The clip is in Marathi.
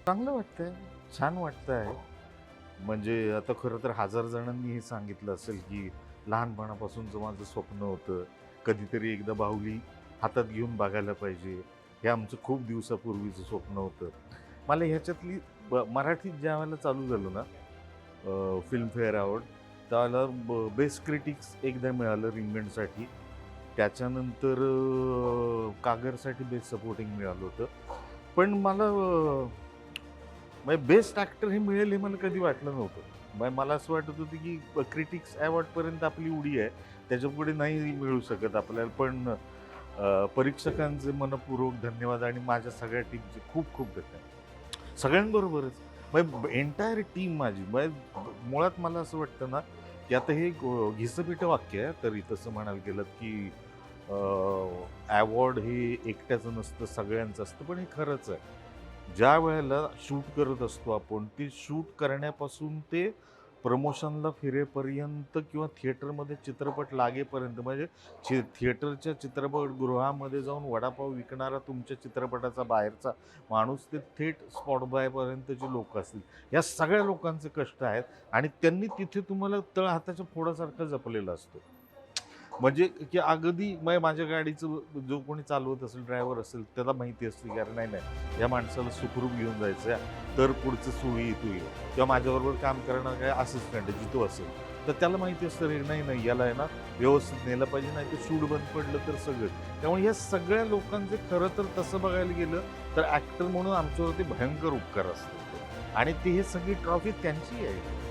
चांगलं वाटतंय, छान वाटतंय. म्हणजे आता खरं तर हजार जणांनी हे सांगितलं असेल, की लहानपणापासूनचं माझं स्वप्न होतं. कधीतरी एकदा बाहुली हातात घेऊन बघायला पाहिजे. हे आमचं खूप दिवसापूर्वीचं स्वप्न होतं. मला ह्याच्यातली मराठीत ज्यावेळेला चालू झालं ना फिल्मफेअर अवॉर्ड, त्यावेळेला बेस्ट क्रिटिक्स एकदा मिळालं रिंगणसाठी. त्याच्यानंतर कागरसाठी बेस्ट सपोर्टिंग मिळालं होतं. पण मला म्हणजे बेस्ट ॲक्टर हे मिळेल हे मला कधी वाटलं नव्हतं. म्हणजे मला असं वाटत होतं की क्रिटिक्स अवॉर्डपर्यंत आपली उडी आहे. त्याच्यापुढे नाही मिळू शकत आपल्याला. पण परीक्षकांचे मनःपूर्वक धन्यवाद आणि माझ्या सगळ्या टीमचे खूप खूप धन्यवाद. सगळ्यांबरोबरच म्हणजे एंटायर टीम माझी म्हणजे मुळात मला असं वाटतं ना, की आता हे घिसपिटं वाक्य आहे तरी तसं म्हणायला गेलं की अवॉर्ड हे एकट्याचं नसतं, सगळ्यांचं असतं. पण हे खरंच आहे. ज्या वेळेला शूट करत असतो आपण, ते शूट करण्यापासून ते प्रमोशनला फिरेपर्यंत किंवा थिएटरमध्ये चित्रपट लागेपर्यंत म्हणजे थिएटरच्या चित्रपटगृहामध्ये जाऊन वडापाव विकणारा तुमच्या चित्रपटाचा बाहेरचा माणूस ते थेट स्पॉट बायपर्यंतचे लोक असतील. या सगळ्या लोकांचे कष्ट आहेत आणि त्यांनी तिथे तुम्हाला तळहाताच्या फोडासारखं जपलेलं असतं. म्हणजे की अगदी माझ्या गाडीचं जो कोणी चालवत असेल, ड्रायव्हर असेल, त्याला माहिती असते की अरे नाही, नाही, या माणसाला सुखरूप घेऊन जायचं आहे, तर पुढचं सुळी तू ये किंवा माझ्याबरोबर काम करणार काय असिस्टंट आहे जितो असेल, तर त्याला माहिती असतं रे नाही, नाही, याला आहे ना व्यवस्थित नेलं पाहिजे, नाही तर शूट बंद पडलं तर सगळं. त्यामुळे या सगळ्या लोकांचे खरं तर तसं बघायला गेलं तर ॲक्टर म्हणून आमच्यावरती भयंकर उपकार असतात आणि ती ही सगळी ट्रॉफी त्यांची आहे.